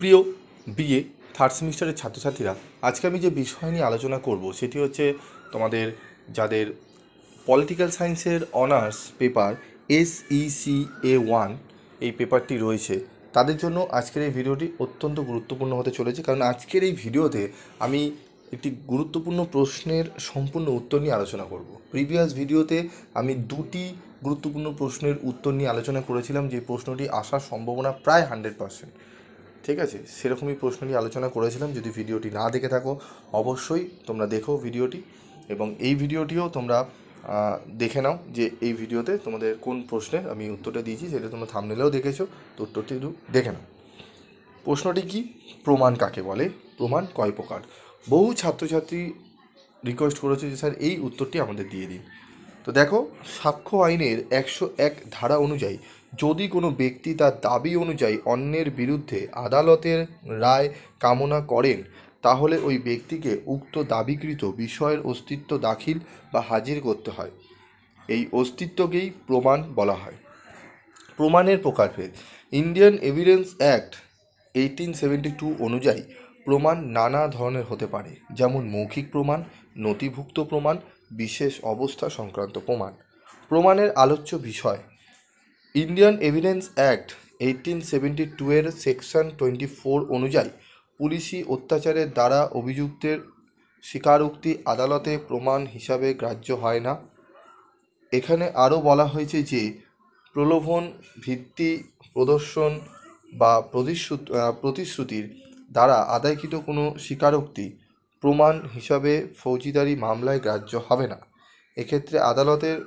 প্রিয় BA third সেমিস্টারের ছাত্রছাত্রীরা, আজকে আমি যে বিষয় নিয়ে আলোচনা করব সেটি হচ্ছে তোমাদের যাদের পলিটিক্যাল সায়েন্সের অনার্স পেপার SECA1 এই পেপারটি রয়েছে তাদের জন্য আজকের এই ভিডিওটি অত্যন্ত গুরুত্বপূর্ণ হতে চলেছে। কারণ আজকের এই ভিডিওতে আমি একটি গুরুত্বপূর্ণ প্রশ্নের সম্পূর্ণ উত্তর নিয়ে আলোচনা করব। প্রিভিয়াস ভিডিওতে আমি দুটি গুরুত্বপূর্ণ প্রশ্নের উত্তর নিয়ে আলোচনা করেছিলাম, যে প্রশ্নটি আসার সম্ভাবনা প্রায় 100%। ঠিক আছে, সেরকমই প্রশ্ন নিয়ে আলোচনা করেছিলাম। যদি ভিডিওটি না দেখে থাকো অবশ্যই তোমরা দেখো ভিডিওটি, এবং এই ভিডিওটিও তোমরা দেখে নাও যে এই ভিডিওতে তোমাদের কোন প্রশ্নের আমি উত্তরটা দিয়েছি, সেটা তোমরা থাম্বনেলেও দেখেছো, তো উত্তরটি একটু দেখে নাও। প্রশ্নটি কি? প্রমাণ কাকে বলে? প্রমাণ কয় প্রকার? বহু ছাত্রছাত্রী রিকোয়েস্ট করেছে যে স্যার এই উত্তরটি আমাদের দিয়ে দিন। তো দেখো, সাক্ষ্য আইনের 101 ধারা অনুযায়ী যদি কোনো ব্যক্তি তার দাবি অনুযায়ী অন্যের বিরুদ্ধে আদালতের রায় কামনা করেন, তাহলে ওই ব্যক্তিকে উক্ত দাবিকৃত বিষয়ের অস্তিত্ব দাখিল বা হাজির করতে হয়। এই অস্তিত্বকেই প্রমাণ বলা হয়। প্রমাণের প্রকারভেদ। ইন্ডিয়ান এভিডেন্স অ্যাক্ট 1872 অনুযায়ী প্রমাণ নানা ধরনের হতে পারে, যেমন মৌখিক প্রমাণ, নথিভুক্ত প্রমাণ, বিশেষ অবস্থা সংক্রান্ত প্রমাণ। প্রমাণের আলোচ্য বিষয়। ইন্ডিয়ান এভিডেন্স অ্যাক্ট 1872 এর সেকশন 24 অনুযায়ী পুলিশি অত্যাচারের দ্বারা অভিযুক্তের স্বীকারোক্তি আদালতে প্রমাণ হিসাবে গ্রাহ্য হয় না। এখানে আরও বলা হয়েছে যে প্রলোভন, ভিত্তি প্রদর্শন বা প্রতিশ্রুতির দ্বারা আদায়কৃত কোনো স্বীকারোক্তি প্রমাণ হিসাবে ফৌজদারি মামলায় গ্রাহ্য হবে না। এক্ষেত্রে আদালতের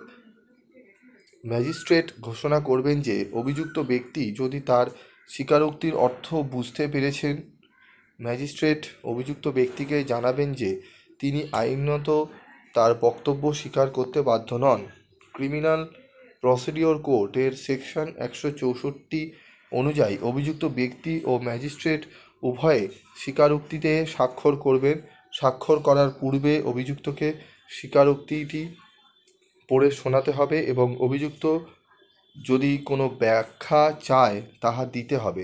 ম্যাজিস্ট্রেট ঘোষণা করবেন যে অভিযুক্ত ব্যক্তি যদি তার স্বীকারোক্তির অর্থ বুঝতে পেরেছেন, ম্যাজিস্ট্রেট অভিযুক্ত ব্যক্তিকে জানাবেন যে তিনি আইনত তার বক্তব্য স্বীকার করতে বাধ্য নন। ক্রিমিনাল প্রসিডিওর কোর্টের সেকশন 164 অনুযায়ী অভিযুক্ত ব্যক্তি ও ম্যাজিস্ট্রেট উভয়ে স্বীকারোক্তিতে স্বাক্ষর করবেন। স্বাক্ষর করার পূর্বে অভিযুক্তকে স্বীকারোক্তিটি পড়ে শোনাতে হবে এবং অভিযুক্ত যদি কোনো ব্যাখ্যা চায় তাহা দিতে হবে।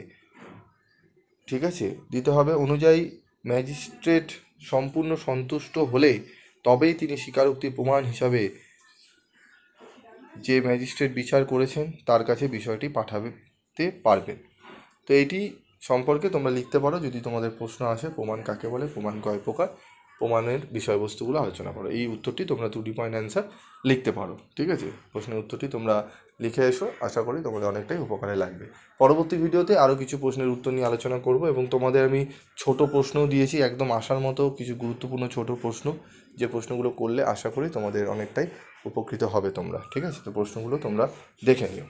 ঠিক আছে, দিতে হবে। অনুযায়ী ম্যাজিস্ট্রেট সম্পূর্ণ সন্তুষ্ট হলে তবেই তিনি স্বীকারোক্তি প্রমাণ হিসাবে যে ম্যাজিস্ট্রেট বিচার করেছেন তার কাছে বিষয়টি পাঠাতে পারবেন। তো এটি সম্পর্কে তোমরা লিখতে পারো যদি তোমাদের প্রশ্ন আসে, প্রমাণ কাকে বলে, প্রমাণ কয় প্রকার, প্রমাণের বিষয়বস্তুগুলো আলোচনা করো। এই উত্তরটি তোমরা 2 পয়েন্ট অ্যান্সার লিখতে পারো। ঠিক আছে, প্রশ্নের উত্তরটি তোমরা লিখে এসো, আশা করি তোমাদের অনেকটাই উপকারে লাগবে। পরবর্তী ভিডিওতে আরও কিছু প্রশ্নের উত্তর নিয়ে আলোচনা করব, এবং তোমাদের আমি ছোট প্রশ্নও দিয়েছি, একদম আসার মতো কিছু গুরুত্বপূর্ণ ছোট প্রশ্ন, যে প্রশ্নগুলো করলে আশা করি তোমাদের অনেকটাই উপকৃত হবে তোমরা। ঠিক আছে, তো প্রশ্নগুলো তোমরা দেখে নিও।